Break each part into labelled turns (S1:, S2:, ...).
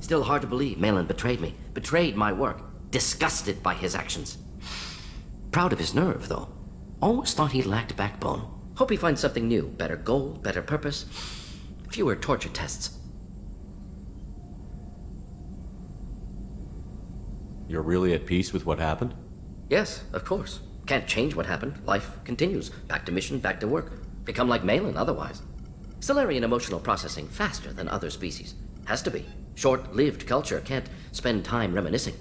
S1: Still hard to believe Malin betrayed me, betrayed my work, disgusted by his actions. Proud of his nerve, though. Always thought he lacked backbone. Hope he finds something new, better goal, better purpose, fewer torture tests.
S2: You're really at peace with what happened?
S1: Yes, of course. Can't change what happened. Life continues. Back to mission, back to work. Become like Malin otherwise. Solarian emotional processing faster than other species. Has to be. Short-lived culture can't spend time reminiscing.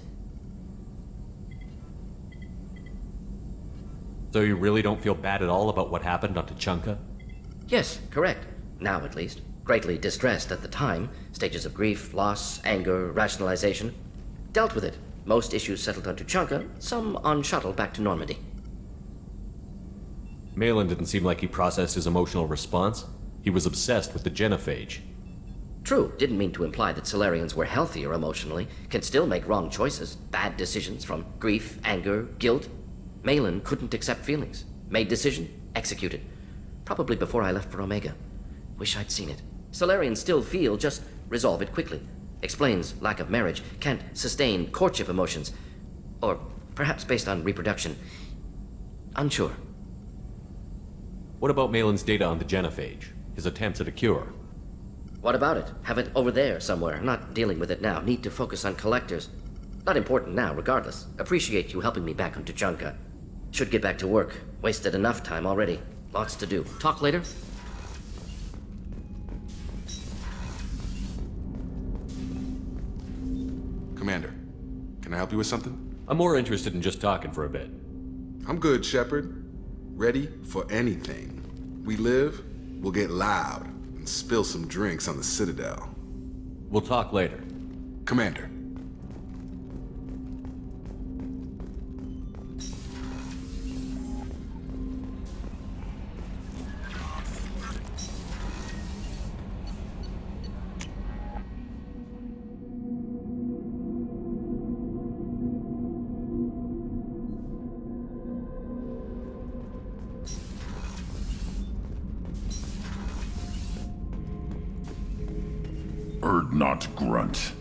S2: So you really don't feel bad at all about what happened on Tuchanka?
S1: Yes, correct. Now at least. Greatly distressed at the time. Stages of grief, loss, anger, rationalization. Dealt with it. Most issues settled on Tuchanka, some on shuttle back to Normandy.
S2: Malin didn't seem like he processed his emotional response. He was obsessed with the genophage.
S1: True, didn't mean to imply that Solarians were healthier emotionally, can still make wrong choices, bad decisions from grief, anger, guilt. Malin couldn't accept feelings. Made decision, executed. Probably before I left for Omega. Wish I'd seen it. Solarians still feel, just resolve it quickly. Explains lack of marriage, can't sustain courtship emotions. Or perhaps based on reproduction. Unsure.
S2: What about Malin's data on the genophage? His attempts at a cure?
S1: What about it? Have it over there somewhere. Not dealing with it now. Need to focus on collectors. Not important now, regardless. Appreciate you helping me back on Tuchanka. Should get back to work. Wasted enough time already. Lots to do. Talk later?
S3: Commander, can I help you with something?
S2: I'm more interested in just talking for a bit.
S3: I'm good, Shepard. Ready for anything. We live, we'll get loud, and spill some drinks on the Citadel.
S2: We'll talk later.
S3: Commander.
S4: Erd not grunt.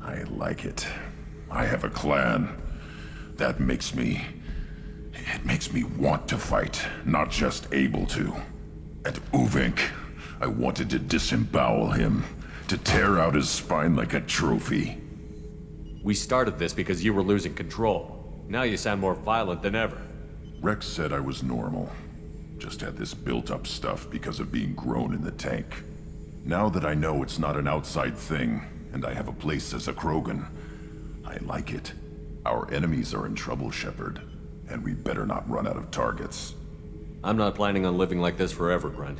S4: I like it. I have a clan. That makes me... It makes me want to fight, not just able to. And Uvink, I wanted to disembowel him, to tear out his spine like a trophy.
S2: We started this because you were losing control. Now you sound more violent than ever.
S4: Rex said I was normal. Just had this built-up stuff because of being grown in the tank. Now that I know it's not an outside thing, and I have a place as a Krogan, I like it. Our enemies are in trouble, Shepard, and we better not run out of targets.
S2: I'm not planning on living like this forever, Grunt.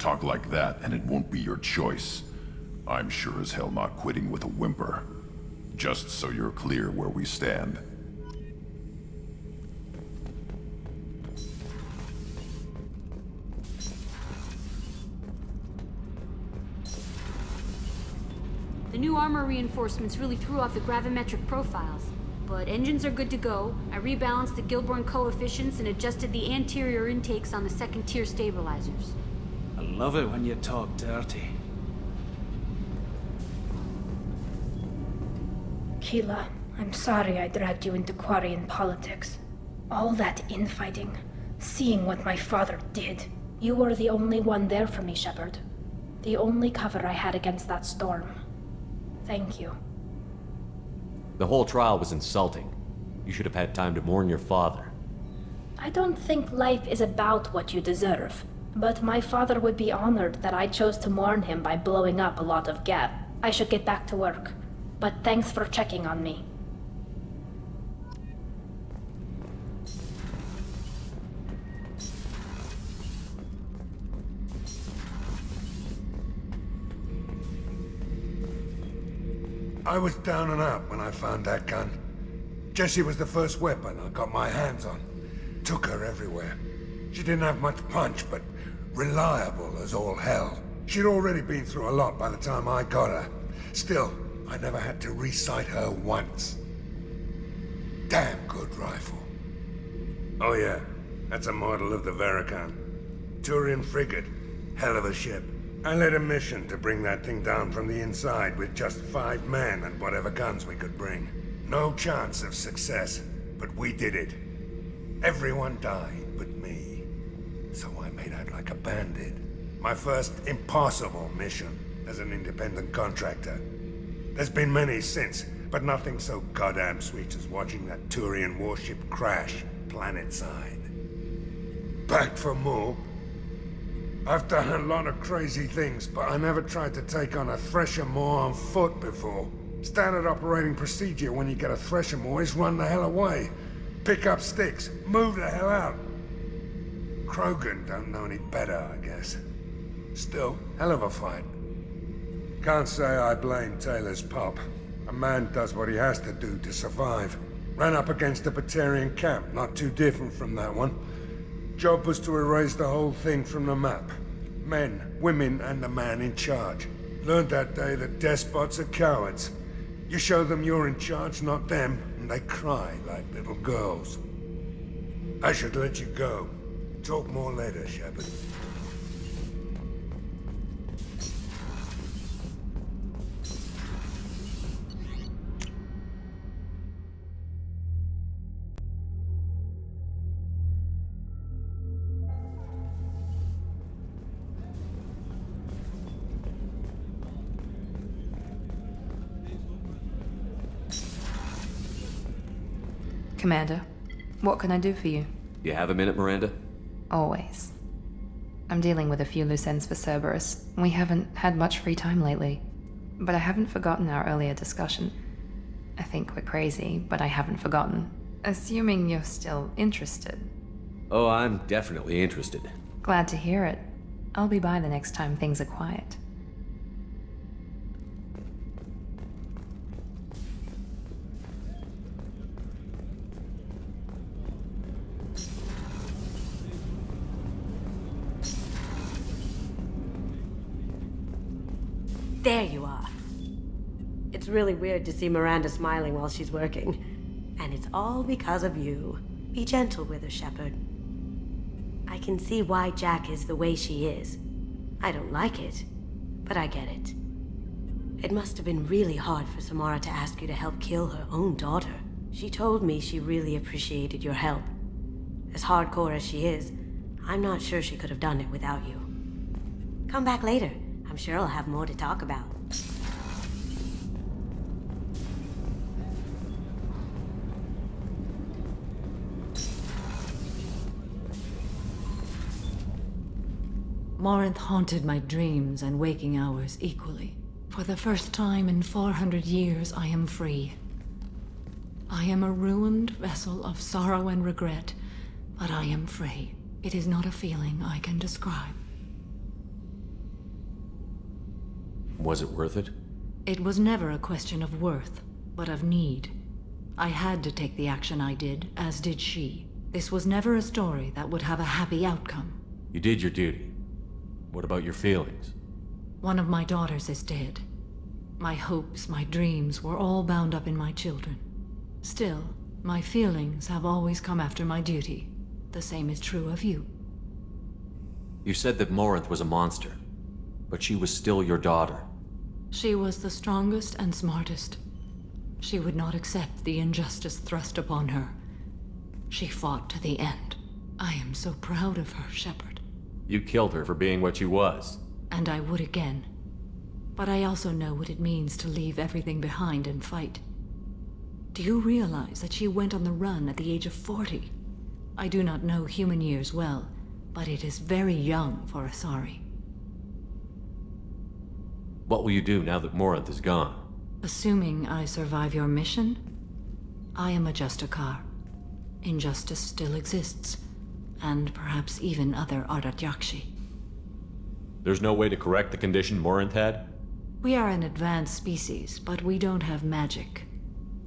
S4: Talk like that, and it won't be your choice. I'm sure as hell not quitting with a whimper. Just so you're clear where we stand.
S5: The new armor reinforcements really threw off the gravimetric profiles. But engines are good to go. I rebalanced the Gilborn coefficients and adjusted the anterior intakes on the second-tier stabilizers.
S6: I love it when you talk dirty.
S7: Keela, I'm sorry I dragged you into Quarian politics. All that infighting, seeing what my father did. You were the only one there for me, Shepard. The only cover I had against that storm. Thank you.
S2: The whole trial was insulting. You should have had time to mourn your father.
S7: I don't think life is about what you deserve, but my father would be honored that I chose to mourn him by blowing up a lot of gap. I should get back to work, but thanks for checking on me.
S8: I was down and out when I found that gun. Jessie was the first weapon I got my hands on. Took her everywhere. She didn't have much punch, but reliable as all hell. She'd already been through a lot by the time I got her. Still, I never had to re-sight her once. Damn good rifle. Oh yeah, that's a model of the Verican. Turian frigate. Hell of a ship. I led a mission to bring that thing down from the inside with just 5 men and whatever guns we could bring. No chance of success, but we did it. Everyone died but me. So I made out like a bandit. My first impossible mission as an independent contractor. There's been many since, but nothing so goddamn sweet as watching that Turian warship crash planetside. Back for more. I've done a lot of crazy things, but I never tried to take on a Thresher Maw on foot before. Standard operating procedure when you get a Thresher Maw is run the hell away. Pick up sticks, move the hell out. Krogan don't know any better, I guess. Still, hell of a fight. Can't say I blame Taylor's pop. A man does what he has to do to survive. Ran up against a Batarian camp, not too different from that one. Job was to erase the whole thing from the map. Men, women, and the man in charge. Learned that day that despots are cowards. You show them you're in charge, not them, and they cry like little girls. I should let you go. Talk more later, Shepard.
S9: Commander, what can I do for you?
S2: You have a minute, Miranda?
S9: Always. I'm dealing with a few loose ends for Cerberus. We haven't had much free time lately. But I haven't forgotten our earlier discussion. I think we're crazy, but I haven't forgotten. Assuming you're still interested.
S2: Oh, I'm definitely interested.
S9: Glad to hear it. I'll be by the next time things are quiet.
S10: There you are. It's really weird to see Miranda smiling while she's working. And it's all because of you. Be gentle with her, Shepard. I can see why Jack is the way she is. I don't like it, but I get it. It must have been really hard for Samara to ask you to help kill her own daughter. She told me she really appreciated your help. As hardcore as she is, I'm not sure she could have done it without you. Come back later. I'm sure I'll have more to talk about.
S11: Morinth haunted my dreams and waking hours equally. For the first time in 400 years, I am free. I am a ruined vessel of sorrow and regret, but I am free. It is not a feeling I can describe.
S2: Was it worth it?
S11: It was never a question of worth, but of need. I had to take the action I did, as did she. This was never a story that would have a happy outcome.
S2: You did your duty. What about your feelings?
S11: One of my daughters is dead. My hopes, my dreams were all bound up in my children. Still, my feelings have always come after my duty. The same is true of you.
S2: You said that Morinth was a monster, but she was still your daughter.
S11: She was the strongest and smartest. She would not accept the injustice thrust upon her. She fought to the end. I am so proud of her, Shepard.
S2: You killed her for being what she was.
S11: And I would again. But I also know what it means to leave everything behind and fight. Do you realize that she went on the run at the age of 40? I do not know human years well, but it is very young for Asari.
S2: What will you do now that Morinth is gone?
S11: Assuming I survive your mission, I am a Justikar. Injustice still exists, and perhaps even other Ardatyakshi.
S2: There's no way to correct the condition Morinth had?
S11: We are an advanced species, but we don't have magic.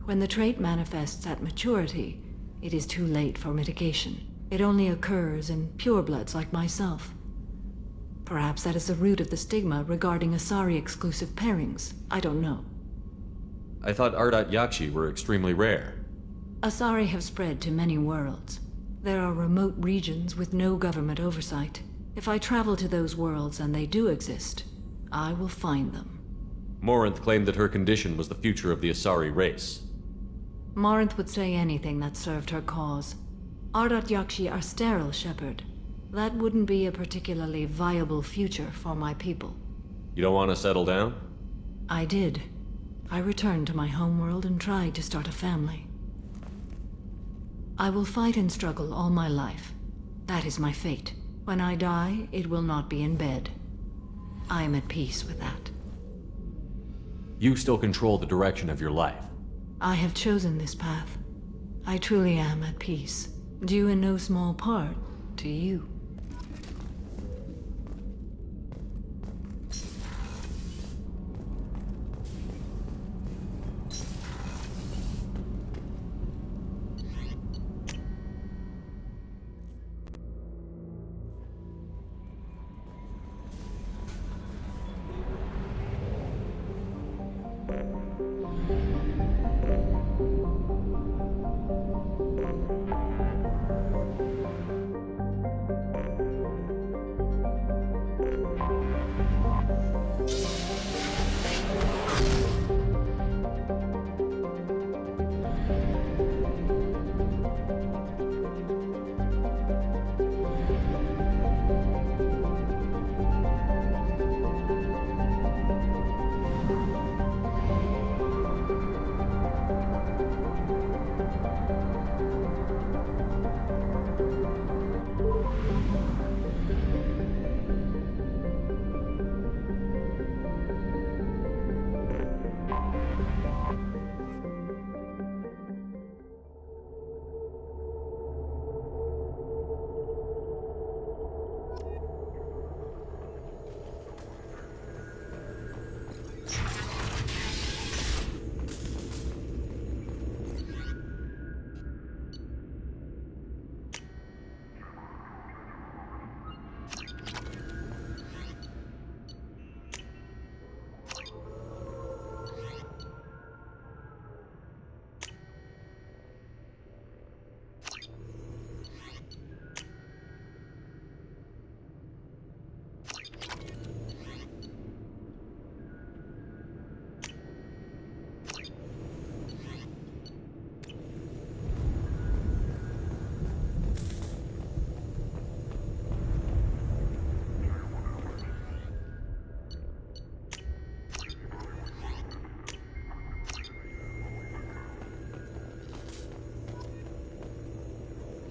S11: When the trait manifests at maturity, it is too late for mitigation. It only occurs in purebloods like myself. Perhaps that is the root of the stigma regarding Asari-exclusive pairings. I don't know.
S2: I thought Ardatyakshi were extremely rare.
S11: Asari have spread to many worlds. There are remote regions with no government oversight. If I travel to those worlds, and they do exist, I will find them.
S2: Morinth claimed that her condition was the future of the Asari race.
S11: Morinth would say anything that served her cause. Ardat Yakshi are sterile, Shepard. That wouldn't be a particularly viable future for my people.
S2: You don't want to settle down?
S11: I did. I returned to my homeworld and tried to start a family. I will fight and struggle all my life. That is my fate. When I die, it will not be in bed. I am at peace with that.
S2: You still control the direction of your life.
S11: I have chosen this path. I truly am at peace, due in no small part to you.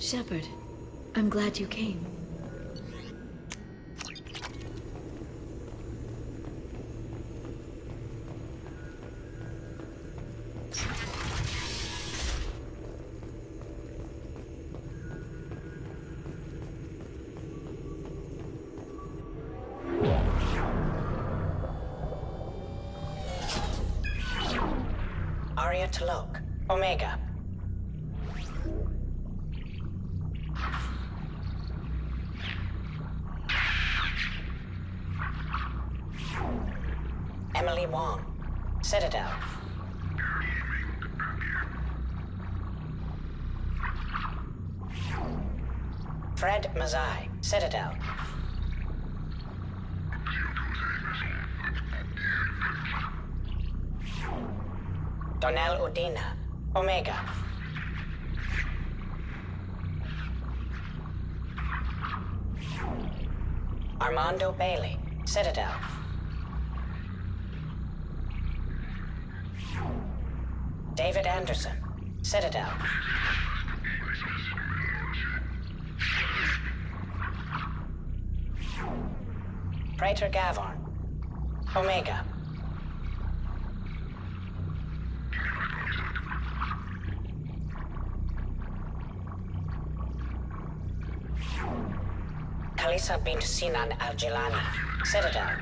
S7: Shepard, I'm glad you came.
S12: Arya T'Loak, Omega. Emily Wong, Citadel. Fred Mazai, Citadel. Donnell Udina, Omega. Armando Bailey, Citadel. David Anderson, Citadel. Praetor Gavorn, Omega. Kalisa bint Sinan al-Jilani, Citadel.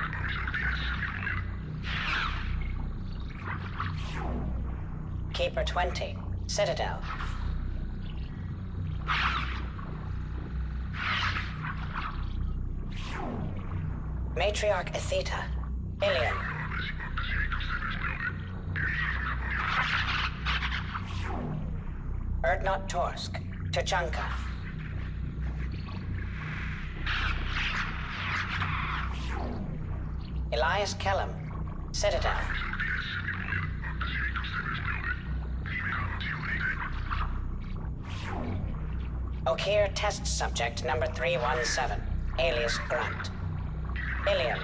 S12: Keeper 20, Citadel. Matriarch Atheta, Ilium. Erdnot Torsk, Tuchanka. Elias Kellum, Citadel. Okeer test subject number 317, alias Grunt. Ilium.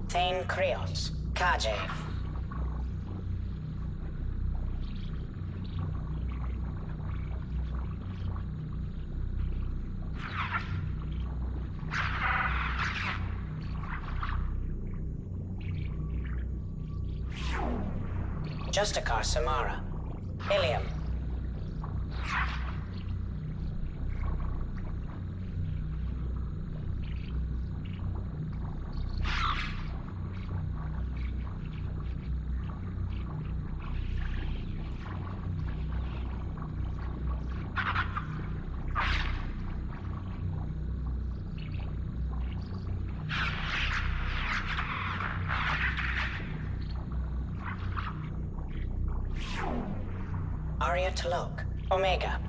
S12: Thane Krios, Kaje. Justikar Samara, Ilium. Arya Talok, Omega.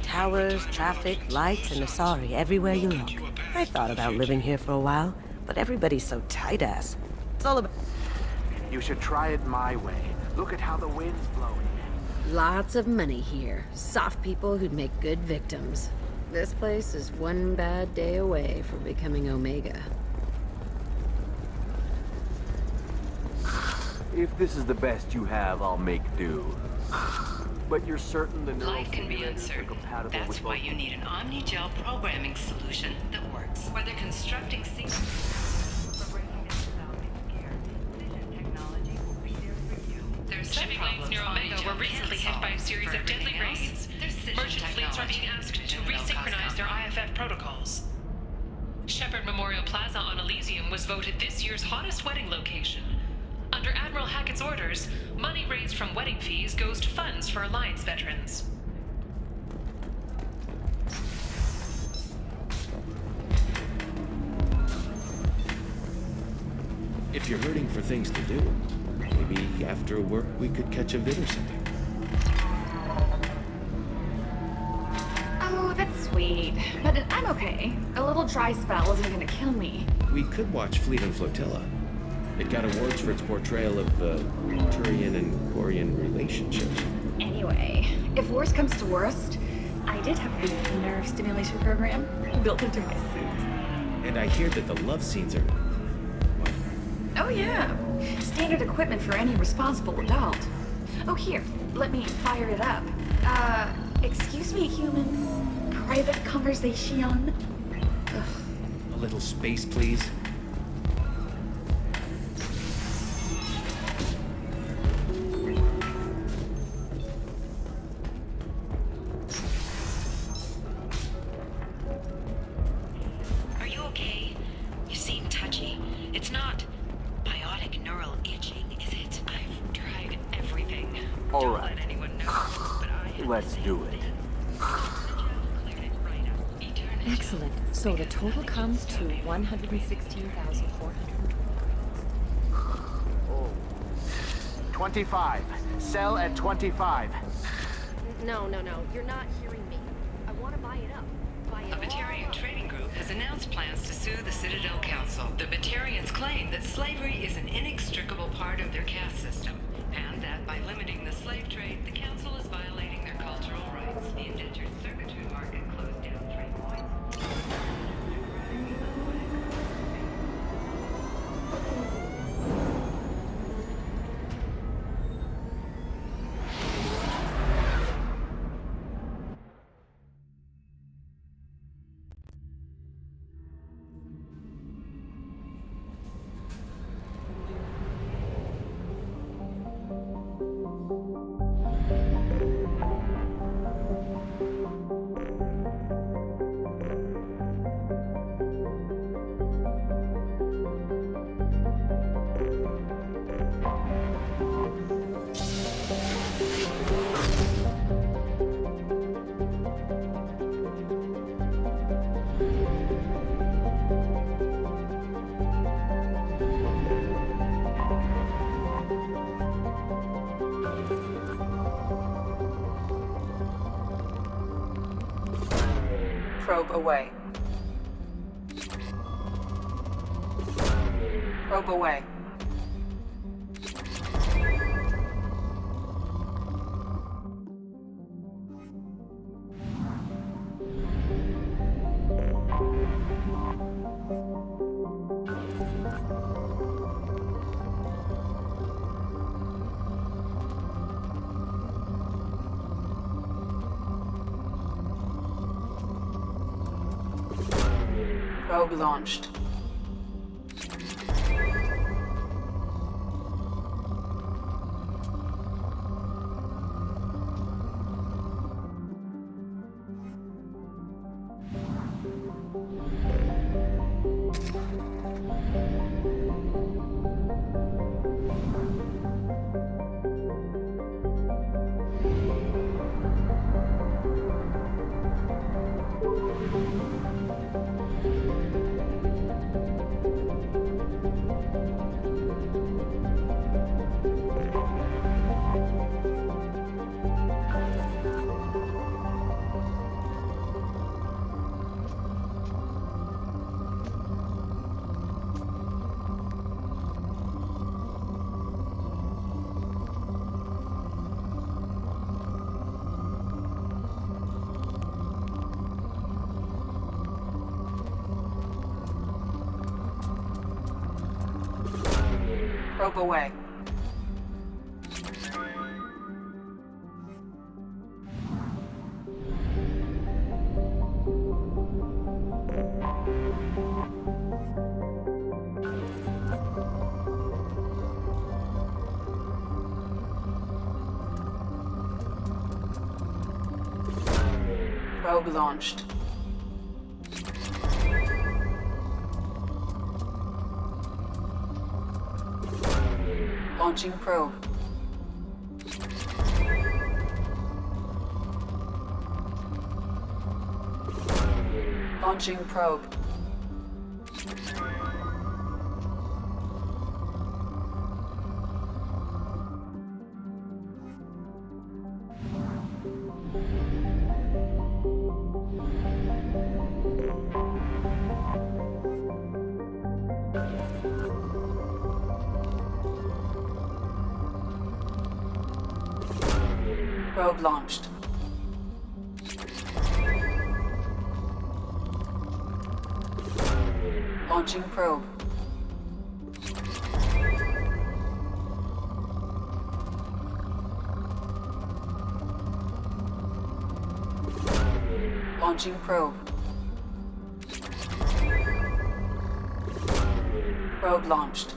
S10: Towers, traffic, lights, and Asari everywhere you look. I thought about living here for a while, but everybody's so tight-ass. It's all about...
S13: You should try it my way. Look at how the wind's blowing.
S14: Lots of money here. Soft people who'd make good victims. This place is one bad day away from becoming Omega.
S13: If this is the best you have, I'll make do. But you're certain the neural
S15: Life can be uncertain. That's why you need an omni-gel programming solution that works. Whether constructing single or breaking down developing gear, vision technology will be there for you.
S16: Shipping lanes near Omega were recently hit by a series of deadly raids. Merchant fleets are being asked to resynchronize their IFF protocols. Shepard Memorial Plaza on Elysium was voted this year's hottest wedding location. Under Admiral Hackett's orders, money raised from wedding fees goes to funds for Alliance veterans.
S17: If you're hurting for things to do, maybe after work we could catch a vid or something.
S18: Oh, that's sweet. But I'm okay. A little dry spell isn't gonna kill me.
S17: We could watch Fleet and Flotilla. It got awards for its portrayal of the Turian and Quarian relationships.
S18: Anyway, if worst comes to worst, I did have a nerve stimulation program built into my suit.
S17: And I hear that the love scenes are...
S18: Oh yeah, standard equipment for any responsible adult. Oh here, let me fire it up. Excuse me, human. Private conversation. Ugh.
S17: A little space, please.
S15: Are you okay? You seem touchy. It's not biotic neural itching, is it? I've tried everything.
S13: All
S15: Don't
S13: right.
S15: let anyone know, but I
S13: Let's do it.
S19: Excellent. So the total comes to 116,400.
S13: 25. Sell at 25.
S19: No. You're not hearing me. I want to buy it up. Buy it
S15: A Batarian trading group has announced plans to sue the Citadel Council. The Batarians claim that slavery is an inextricable part of their caste system, and that by limiting the slave trade, the Council is violating their cultural rights. The indentured servitude market closed down 3 points.
S20: Probe away. Probe away. Probe launched. Probe away. Probe launched. Launching probe. Launching probe. Probe launched. Launching probe. Launching probe. Probe launched.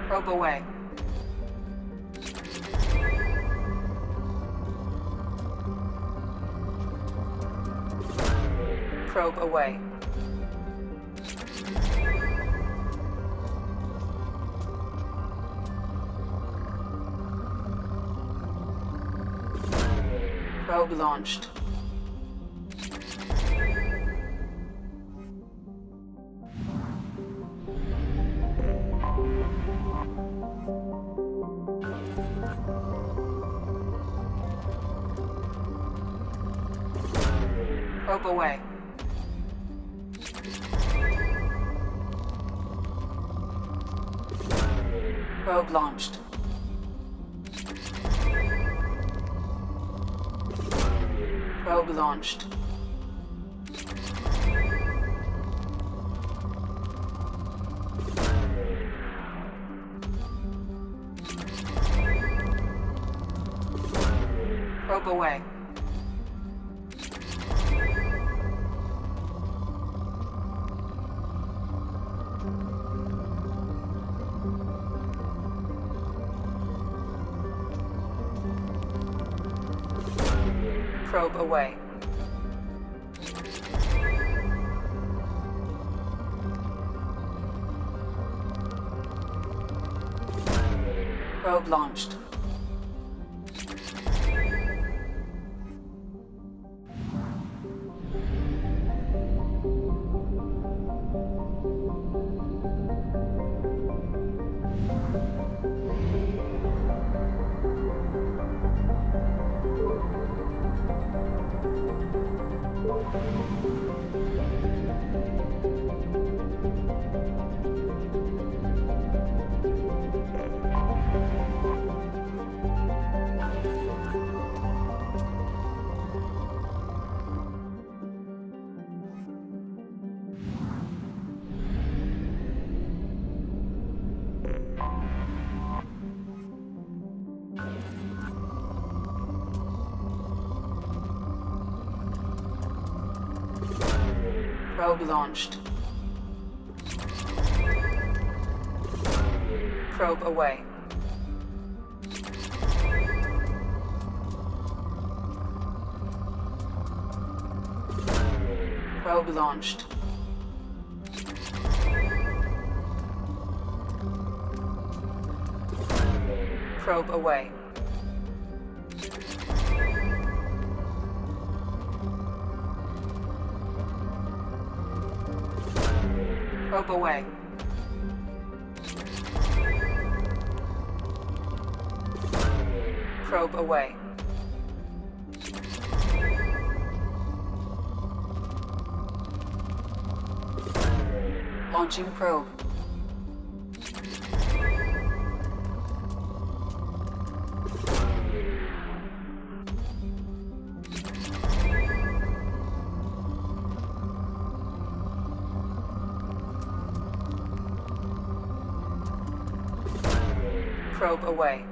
S20: Probe away. Probe away. Probe launched. Probe away. Probe launched. Probe launched. Probe away. Probe away. Probe launched. Probe launched. Probe away. Probe launched. Probe away. Probe away. Probe away. Launching probe. Probe away.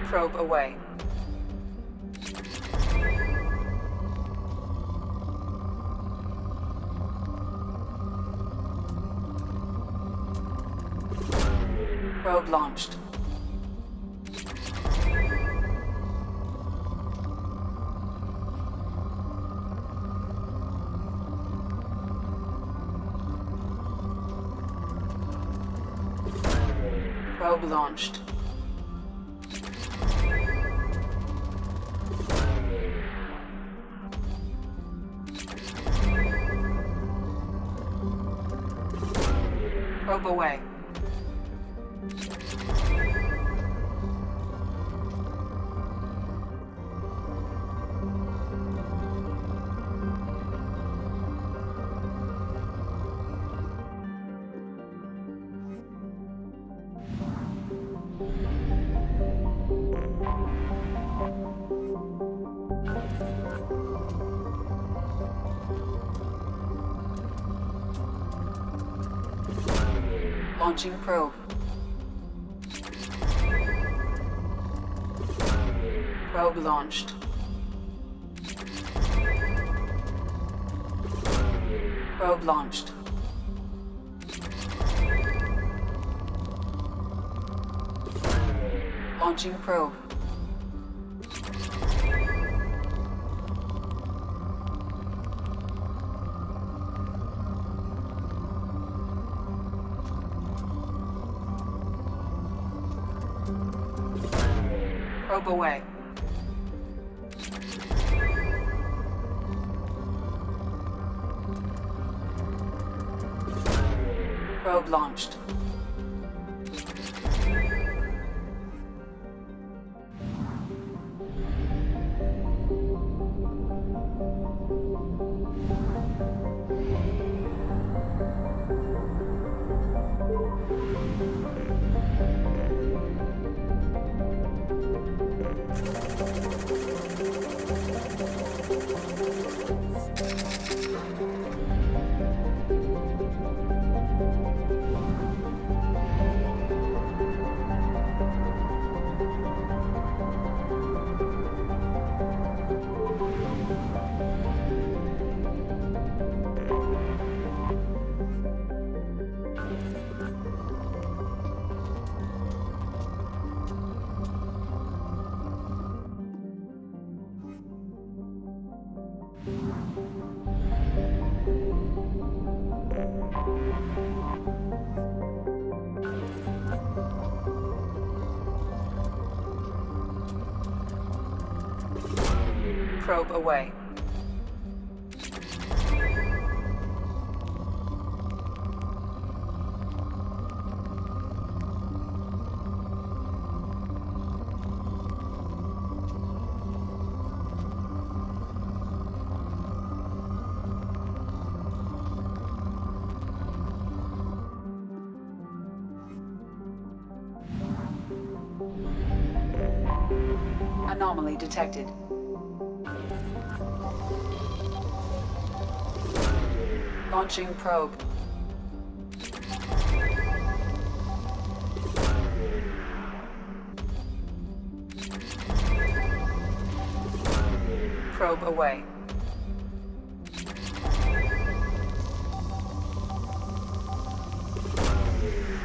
S20: Probe away. Probe launched. Probe launched. Probe away. Launching probe. Probe launched. Probe launched. Launching probe. Probe away. Probe launched. Probe away. Anomaly detected. Launching probe. Probe away.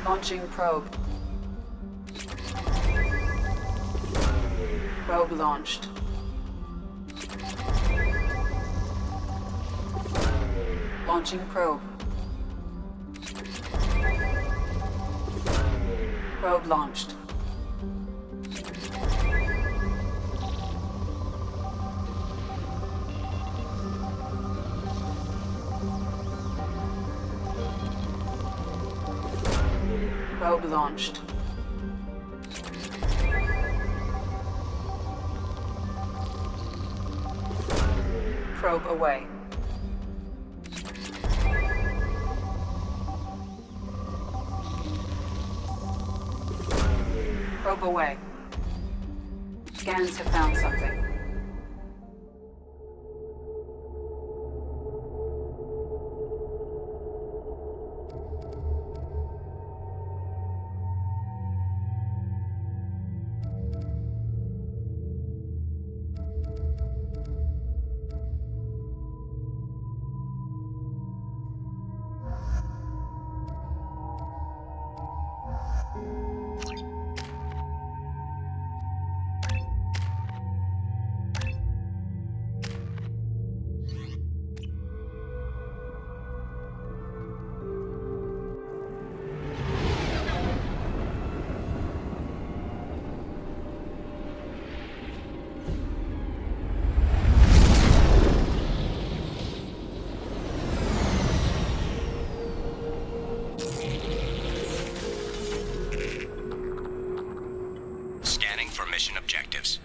S20: Launching probe. Probe launched. Launching probe. Probe launched. Probe launched. Probe away. Probe away. Scans have found something.
S21: Scanning for mission objectives.